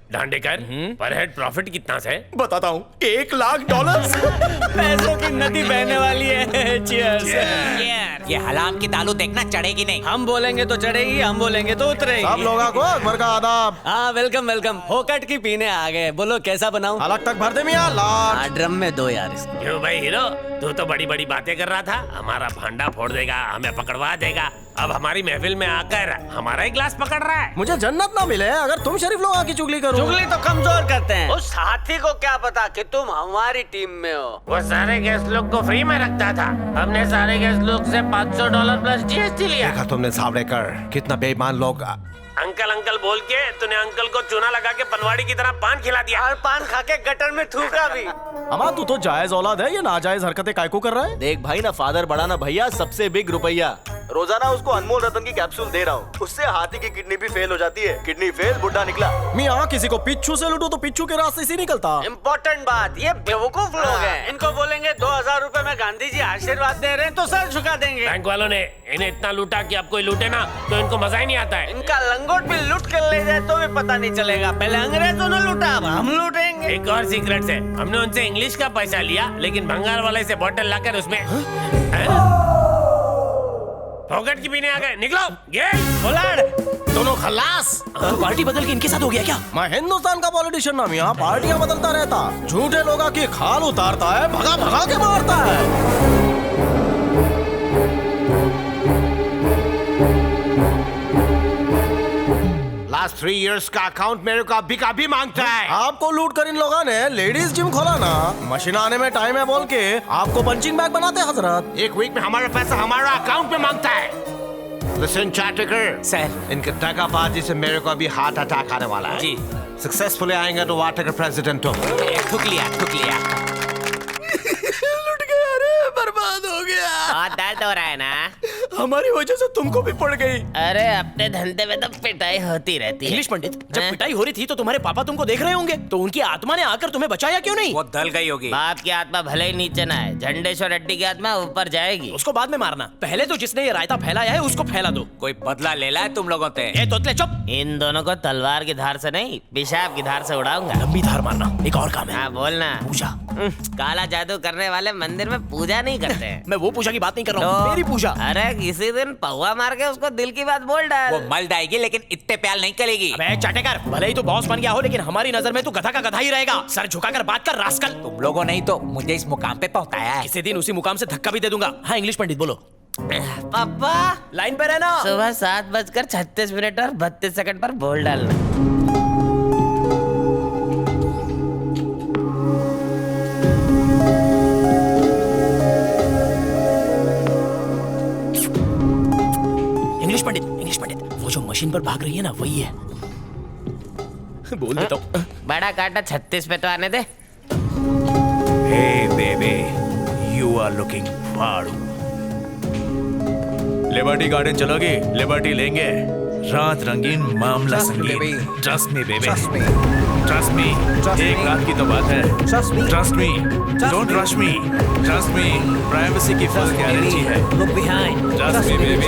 दांडेकर, पर head profit कितना है? बताता हूँ, $1,00,000। पैसों की नदी बहने वाली है। Cheers। ये हलाम की दालू देखना चढ़ेगी नहीं। हम बोलेंगे तो चढ़ेगी, हम बोलेंगे तो उतरेगी। सब लोगों को अकबर का आदाब। हाँ, वेलकम वेलकम। होकट की पीने आ गए। बोलो कैसा बनाऊं? अलग तक भर दे मियां, लाट। ड्रम में दो यार इसको। क्यों भाई हीरो, तू तो बड़ी बड़ी बातें कर रहा था, हमारा भांडा फोड़ देगा, हमें पकड़वा देगा। अब हमारी महफिल में आकर हमारा ही ग्लास पकड़ रहा है। मुझे जन्नत ना मिले अगर तुम शरीफ लोगों की चुगली करो। चुगली तो कमजोर करते हैं। उस हाथी को क्या पता कि तुम हमारी टीम में हो। वो सारे गेस्ट लोग को फ्री में रखता था। हमने सारे गेस्ट लोग से $500 प्लस GST लिया। देखा तुमने सावड़ेकर, कितना बेईमान लोग। अंकल अंकल बोल के तूने अंकल को चूना लगा के पनवाड़ी की तरह पान खिला दिया। और पान खा के गटर में थूका भी। अमा तू तो जायज औलाद है, ये नाजायज हरकतें कायको कर रहा है? देख भाई, ना फादर बड़ा ना भैया, सबसे बिग रुपया। रोजाना उसको अनमोल रतन की कैप्सूल दे रहा हूँ, उससे हाथी की किडनी भी फेल हो जाती है। किडनी फेल, बुढ़ा निकला। मियां किसी को पिच्छू से लूटो तो पिच्छू के रास्ते से निकलता। इम्पोर्टेंट बात, ये बेवकूफ लोग हैं। इनको बोलेंगे 2000 रुपए में गांधी जी आशीर्वाद दे रहे हैं तो सर झुका देंगे। बैंक वालों ने इन्हें इतना लूटा कि अब कोई लूटे ना तो इनको मजा ही नहीं आता है। इनका लंगोट भी लूट कर ले जाए तो भी पता नहीं चलेगा। पहले अंग्रेजों ने लूटा, अब हम लूटेंगे। एक और सीक्रेट है, हमने उनसे इंग्लिश का पैसा लिया, लेकिन बंगाल वाले से बोतल लाकर उसमें पॉकेट की पीने आ गए। निकलो गेट। दोनों खल्लास। तो पार्टी बदल के इनके साथ हो गया क्या? मैं हिंदुस्तान का पॉलिटिशियन ना मियां, पार्टियां बदलता रहता। झूठे लोगों की खाल उतारता है, भगा भगा के मारता है। लास्ट 3 इयर्स का अकाउंट मेरे को अभी का भी मांगता है। आपको लूट कर इन लोगों ने लेडीज जिम खोला ना, मशीन आने में टाइम है बोल के आपको पंचिंग बैग बनाते हैं हजरत। एक वीक में हमारा पैसा हमारा अकाउंट में मांगता है। Listen, Chatekar sir. इनके टकाबाजी से मेरे को अभी हार्ट अटैक आने वाला है। जी। सक्सेसफुली आएंगे तो वाटर का प्रेसिडेंट हो। ठुक लिया। लुट गया रे, बर्बाद हो गया। बहुत दर्द हो रहा है ना? हमारी वजह से तुमको भी पड़ गई। अरे अपने धंधे में तो पिटाई होती रहती है। इंग्लिश पंडित, जब पिटाई हो रही थी तो तुम्हारे पापा तुमको देख रहे होंगे, तो उनकी आत्मा ने आकर तुम्हें बचाया क्यों नहीं? वो दल गई होगी। बाप की आत्मा भले ही नीचे ना है, झंडेश्वर रेड्डी की आत्मा ऊपर जाएगी। उसको बाद में मारना, पहले तो जिसने ये रायता फैलाया है उसको फैला दो। कोई बदला ले ला है तुम लोगों से? ए तोतले चुप। इन दोनों को तलवार की धार से नहीं, पेशाब की धार से उड़ाऊंगा। लंबी धार मारना, एक और काम है। हाँ बोलना। पूजा। काला जादू करने वाले मंदिर में पूजा नहीं करते हैं। मैं वो पूजा की बात नहीं कर रहा हूँ, तो- मेरी पूजा। अरे किसी दिन पौवा मार के उसको दिल की बात बोल डाल। वो मल जाएगी लेकिन इतने प्यार नहीं करेगी। अबे चाटेकर, भले ही तू बॉस बन गया हो, लेकिन हमारी नजर में तू गधा का गधा ही रहेगा। सर झुकाकर बात कर रास्कल। तुम लोगों नहीं तो मुझे इस मुकाम पे पहुंचाया है। किसी दिन उसी मुकाम से धक्का भी दे दूंगा। हाँ इंग्लिश पंडित बोलो। पापा लाइन पे रहना। सुबह 7:36 और 32 सेकंड पर बोल डालना। इंग्लिश पंडित, वो जो मशीन पर भाग रही है ना, वही है। बोल देता हूँ। बड़ा काटा 36 पे तो आने दे। Hey baby, you are looking फाड़ू। लिबर्टी गार्डन चलोगी? लिबर्टी लेंगे। रात रंगीन मामला संगीन। Trust me baby, trust me। एक रात की तो बात है। Trust me, don't rush me। Trust me, privacy की फुल गारंटी है। Look behind। Trust me baby,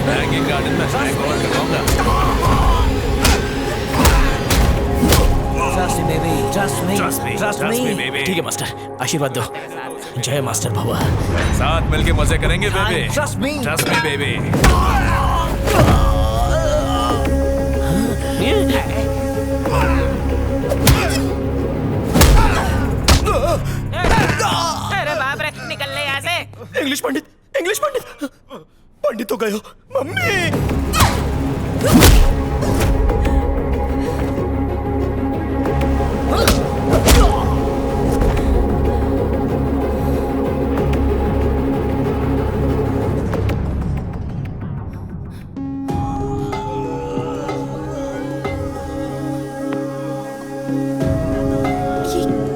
रंगीन गार्डन में मैं कॉल करवाऊंगा। Trust me baby। ठीक है मास्टर, आशीर्वाद दो। जय मास्टर भवा। साथ मिलके मजे करेंगे बेबी। Trust me baby। अरे बाप रे, निकल ले यहाँ से। इंग्लिश पंडित, इंग्लिश पंडित, पंडित तो गए हो। मम्मी।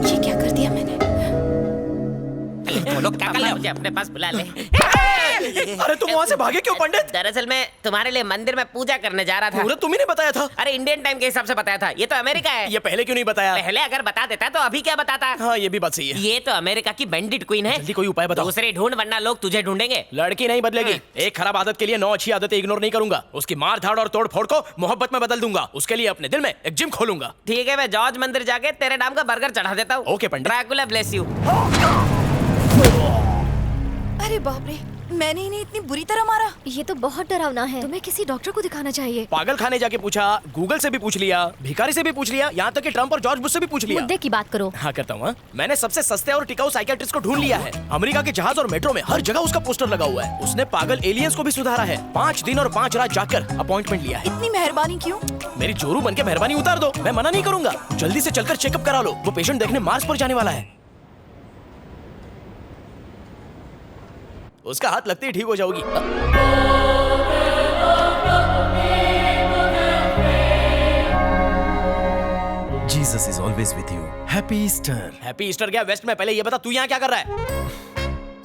ये क्या कर दिया मैंने? वो लोग क्या कर रहे हो? मुझे अपने पास बुला ले। अरे तुम वहाँ से भागे क्यों पंडित? दरअसल मैं तुम्हारे लिए मंदिर में पूजा करने जा रहा था। पूरा तुम ही ने बताया था। अरे इंडियन टाइम के हिसाब से बताया था, ये तो अमेरिका है। ये पहले क्यों नहीं बताया? पहले अगर बता देता तो अभी क्या बताता। हाँ ये भी बात सही है। ये तो अमेरिका की बैंडिट क्वीन है। जल्दी कोई उपाय बताओ। दूसरे ढूंढ वरना लोग तुझे ढूंढेंगे। लड़की नहीं बदलेगी। एक खराब आदत के लिए 9 अच्छी आदतें इग्नोर नहीं करूंगा। उसकी मार धाड़ और तोड़ फोड़ को मोहब्बत में बदल दूंगा। उसके लिए अपने दिल में एक जिम खोलूंगा। ठीक है, मैं जॉर्ज मंदिर जाके तेरे नाम का बर्गर चढ़ा देता हूँ। Okay Pandit. Dracula bless you. अरे बाप रे, मैंने इन्हें इतनी बुरी तरह मारा। ये तो बहुत डरावना है, तुम्हें किसी डॉक्टर को दिखाना चाहिए। पागल खाने जाके पूछा, गूगल से भी पूछ लिया, भिखारी से भी पूछ लिया, यहाँ तक कि ट्रम्प और जॉर्ज बुश से भी पूछ लिया। मुद्दे की बात करो। हाँ करता हूँ। मैंने सबसे सस्ते और टिकाऊ साइकियाट्रिस्ट को ढूंढ लिया है। अमेरिका के जहाज और मेट्रो में हर जगह उसका पोस्टर लगा हुआ है। उसने पागल एलियंस को भी सुधारा है। 5 दिन और 5 रात जाकर अपॉइंटमेंट लिया है। इतनी मेहरबानी क्यों? मेरी जोरू बन के मेहरबानी उतार दो, मैं मना नहीं करूंगा। जल्दी से चलकर चेकअप करा लो, वो पेशेंट देखने मार्स पर जाने वाला है। उसका हाथ लगते ही ठीक हो जाओगी। Jesus is always with you. Happy Easter. Happy Easter क्या वेस्ट में? पहले ये बता तू यहाँ क्या कर रहा है?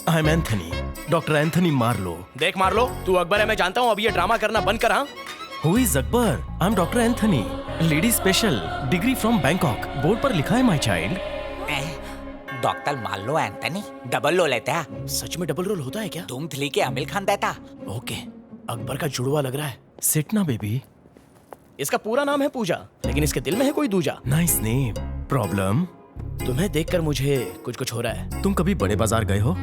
I am Anthony, doctor Anthony Marlowe. देख मार्लो, तू अकबर है मैं जानता हूँ, अब ये ड्रामा करना बंद कर। हाँ who is Akbar? I am doctor Anthony, lady special, degree from Bangkok. Board पर लिखा है माय चाइल्ड। डॉक्टर मान लो एंथनी, डबल लो लेते हैं। सच में डबल रोल होता है क्या? तुम थ्री के आमिर खान देता। ओके, अकबर का जुड़वा लग रहा है। सिट ना बेबी। इसका पूरा नाम है पूजा, लेकिन इसके दिल में है कोई दूजा। Nice name. प्रॉब्लम? तुम्हें देखकर मुझे कुछ कुछ हो रहा है। तुम कभी बड़े बाजार गए हो?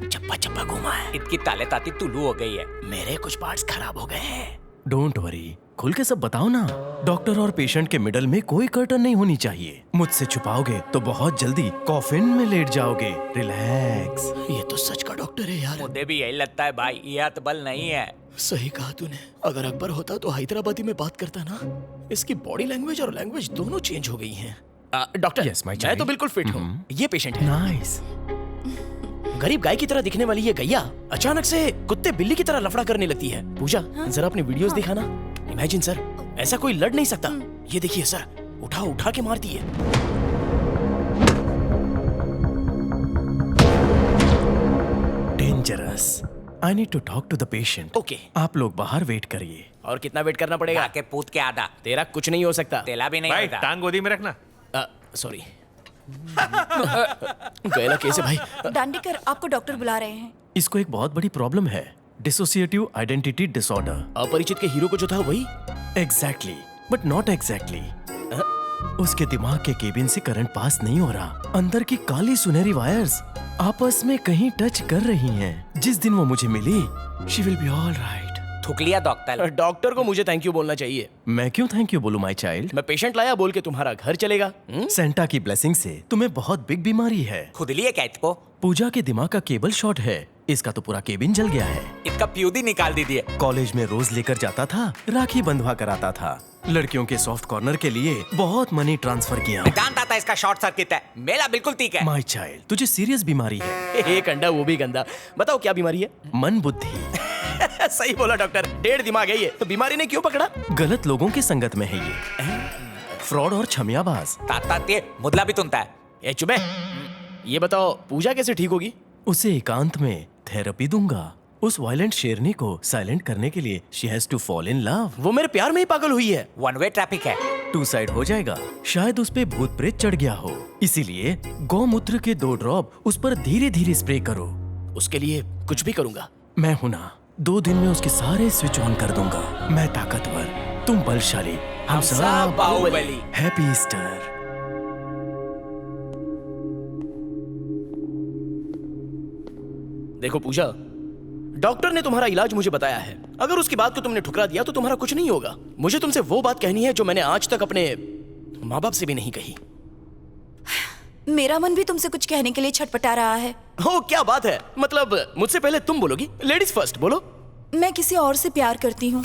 चप्पा चप्पा घुमा है। इतनी ताले ताती तुलू हो गई है। मेरे कुछ पार्ट्स खराब हो गए हैं। डोंट वरी, खुल के सब बताओ ना। डॉक्टर और पेशेंट के मिडल में कोई कर्टन नहीं होनी चाहिए। मुझसे छुपाओगे तो बहुत जल्दी कॉफिन में लेट जाओगे। रिलैक्स। ये तो सच का डॉक्टर है यार। मुझे भी यही लगता है भाई, यह तो बल नहीं है। सही कहा तूने। अगर अकबर होता तो हैदराबादी में बात करता ना। इसकी बॉडी लैंग्वेज और लैंग्वेज दोनों चेंज हो गई हैं। डॉक्टर Yes, my मैं child. तो बिल्कुल फिट हूँ। ये पेशेंट है। नाइस। गरीब गाय की तरह दिखने वाली ये गैया अचानक से कुत्ते बिल्ली की तरह लफड़ा करने लगती है। पूजा जरा अपनी वीडियोस दिखाना। इमेजिन सर, ऐसा कोई लड़ नहीं सकता। ये देखिए सर, उठा उठा के मारती है। Dangerous. I need to talk to the patient. Okay. आप लोग बाहर वेट करिए। और कितना वेट करना पड़ेगा? आके पूत के आधा। तेरा कुछ नहीं हो सकता। तेला भी नहीं भाई होता। टांग गोदी में रखना। सॉरी। गैला कैसे भाई? दांडेकर, आपको डॉक्टर बुला रहे हैं। इसको एक बहुत बड़ी प्रॉब्लम है, डिसोसिएटिव आइडेंटिटी डिसऑर्डर। अपरिचित के हीरो को जो था वही। Exactly, but not exactly. उसके दिमाग के केबिन से करंट पास नहीं हो रहा। अंदर की काली सुनहरी वायर्स आपस में कहीं टच कर रही हैं। जिस दिन वो मुझे मिली, she will be all right. थूक लिया डॉक्टर। डॉक्टर को मुझे थैंक यू बोलना चाहिए। मैं क्यों थैंक यू बोलूं माय चाइल्ड? मैं पेशेंट लाया बोल के तुम्हारा घर चलेगा? सेंटा की ब्लेसिंग से तुम्हें बहुत बिग बीमारी है। खुद लिए क्या इसको? पूजा के दिमाग का केबल शॉर्ट है। इसका तो पूरा केबिन जल गया है। इसका प्यूदी निकाल दीजिए। कॉलेज में रोज लेकर जाता था, राखी बंधवा कराता था। लड़कियों के सॉफ्ट कॉर्नर के लिए बहुत मनी ट्रांसफर किया। जानता था इसका शॉर्ट सर्किट है। मेरा बिल्कुल ठीक है। माय चाइल्ड, तुझे सीरियस बीमारी है। एक अंडा वो भी गंदा। बताओ क्या बीमारी है? मन बुद्धि। सही बोला डॉक्टर, 1.5 दिमाग है ये। तो बीमारी ने क्यों पकड़ा? गलत लोगों की संगत में है ये। फ्रॉड और छमियाबाज। ताता ते मुदला भी तुनता है। ए चुपे। ये बताओ पूजा कैसे ठीक होगी? उसे एकांत में थेरेपी दूंगा। उस वायलेंट शेरनी को साइलेंट करने के लिए she has to fall in love. वो मेरे प्यार में ही पागल हुई है। वन वे ट्रैफिक है। 2 साइड हो जाएगा। शायद उस पे भूत प्रेत चढ़ गया हो, इसीलिए गौमूत्र के 2 ड्रॉप उस पर धीरे धीरे स्प्रे करो। उसके लिए कुछ भी करूंगा। मैं हूं ना, 2 दिन में उसके सारे स्विच ऑन कर दूंगा। मैं ताकतवर, तुम बलशाली, हम सब बाहुबली। Happy Easter. देखो पूजा, डॉक्टर ने तुम्हारा इलाज मुझे बताया है। अगर उसकी बात को तुमने ठुकरा दिया तो तुम्हारा कुछ नहीं होगा। मुझे तुमसे वो बात कहनी है जो मैंने आज तक अपने माँ बाप से भी नहीं कही। मेरा मन भी तुमसे कुछ कहने के लिए छटपटा रहा है। हो क्या बात है? मतलब मुझसे पहले तुम बोलोगी? लेडीज फर्स्ट, बोलो। मैं किसी और से प्यार करती हूँ।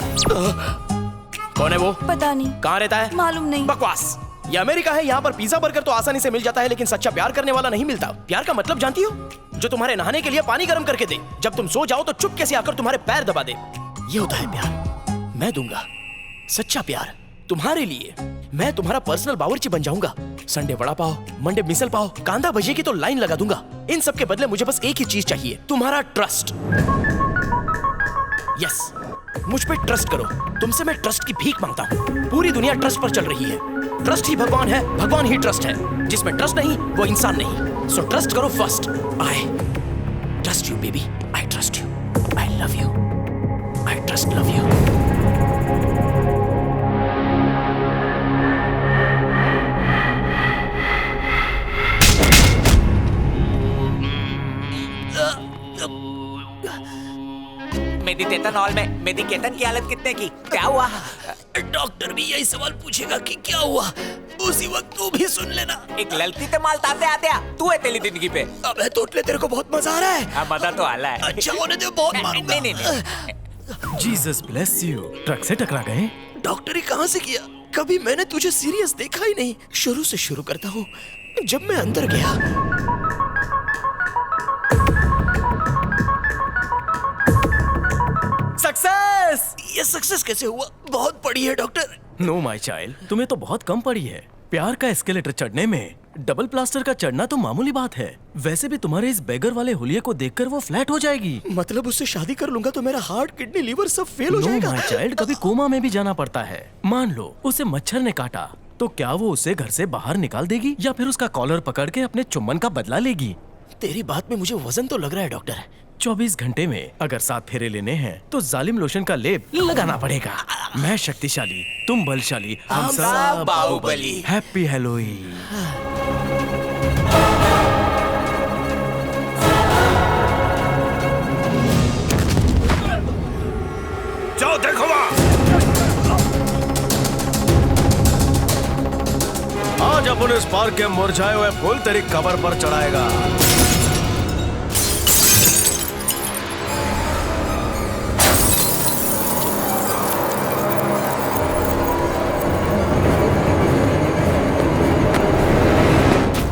कौन है वो? पता नहीं। कहाँ रहता है? मालूम नहीं। बकवास। ये अमेरिका है, यहाँ पर पिज्जा बर्गर तो आसानी से मिल जाता है, लेकिन सच्चा प्यार करने वाला नहीं मिलता। प्यार का मतलब जानती हो? जो तुम्हारे नहाने के लिए पानी गर्म करके दे, जब तुम सो जाओ तो चुपके से आकर तुम्हारे पैर दबा दे। ये होता है प्यार। मैं दूंगा सच्चा प्यार तुम्हारे लिए। मैं तुम्हारा पर्सनल बावर्ची बन जाऊंगा। संडे वड़ा पाव, मंडे मिसल पाव, कांदा भजिए की तो लाइन लगा दूंगा। इन सब के बदले मुझे बस एक ही चीज चाहिए, तुम्हारा ट्रस्ट। यस, मुझ पे ट्रस्ट करो। तुमसे मैं ट्रस्ट की भीख मांगता हूँ। पूरी दुनिया ट्रस्ट पर चल रही है। ट्रस्ट ही भगवान है, भगवान ही ट्रस्ट है। जिसमें ट्रस्ट नहीं वो इंसान नहीं। सो ट्रस्ट करो first. I trust you baby, I trust you, I love you, I trust love you. Meditation में मेडिकेशन की हालत कितने की? क्या हुआ? डॉक्टर भी यही सवाल पूछेगा कि क्या हुआ, उसी वक्त तू भी सुन लेना। एक लड़की ते माल ताते आते तू है तेरी जिंदगी पे। अबे तोतले, तेरे को बहुत मजा आ रहा है। हाँ, मजा तो आ रहा है। अच्छा होने दे, बहुत मारूंगा। नहीं। Jesus bless you. ट्रक से टकरा गए? डॉक्टरी कहाँ से किया? कभी मैंने तुझे सीरियस देखा ही नहीं। शुरू से शुरू करता हूँ। जब मैं अंदर गया, सक्सेस! ये सक्सेस कैसे हुआ? बहुत पड़ी है डॉक्टर। नो माय चाइल्ड, तुम्हें तो बहुत कम पड़ी है। प्यार का एस्केलेटर चढ़ने में डबल प्लास्टर का चढ़ना तो मामूली बात है। वैसे भी तुम्हारे इस बेगर वाले हुलिये को देखकर वो फ्लैट हो जाएगी। मतलब उससे शादी कर लूंगा तो मेरा हार्ट, किडनी, लीवर सब फेल हो जाएगा। नो माय चाइल्ड, कभी कोमा में भी जाना पड़ता है। मान लो उसे मच्छर ने काटा, तो क्या वो उसे घर से बाहर निकाल देगी या फिर उसका कॉलर पकड़ के अपने चुम्बन का बदला लेगी? तेरी बात में मुझे वजन तो लग रहा है डॉक्टर। 24 घंटे में अगर 7 फेरे लेने हैं तो जालिम लोशन का लेप लगाना पड़ेगा। मैं शक्तिशाली, तुम बलशाली, हम सब बाहुबली। Happy Halloween. जाओ देखो वहाँ। आज अपन इस पार्क के मुरझाए हुए फूल तेरी कबर पर चढ़ाएगा।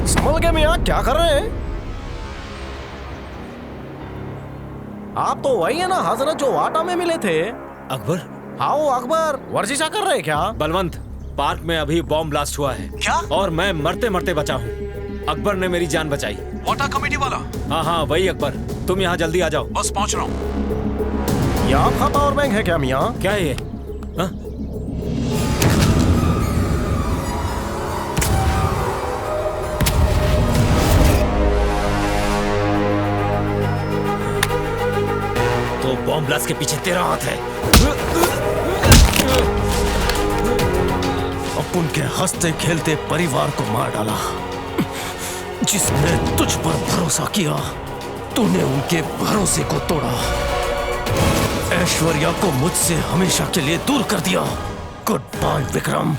संभल के मियां, क्या कर रहे हैं आप? तो वही है ना हजरत जो वाटा में मिले थे? अकबर? हाँ वो अकबर। वर्जिशा कर रहे हैं क्या? बलवंत, पार्क में अभी बॉम्ब ब्लास्ट हुआ है। क्या? और मैं मरते मरते बचा हूँ। अकबर ने मेरी जान बचाई। वाटर कमेटी वाला? हाँ हाँ वही अकबर। तुम यहाँ जल्दी आ जाओ। बस पहुँच रहा हूँ। ये आपका पावर बैंक है क्या मियां? क्या है ये? हाँ? तो बॉम्ब ब्लास्ट के पीछे तेरा हाथ है। अपन के हंसते खेलते परिवार को मार डाला। जिसने तुझ पर भरोसा किया, तूने उनके भरोसे को तोड़ा। ऐश्वर्या को मुझसे हमेशा के लिए दूर कर दिया। Good bye Vikram,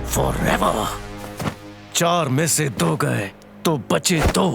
forever. 4 में से 2 गए तो बचे 2।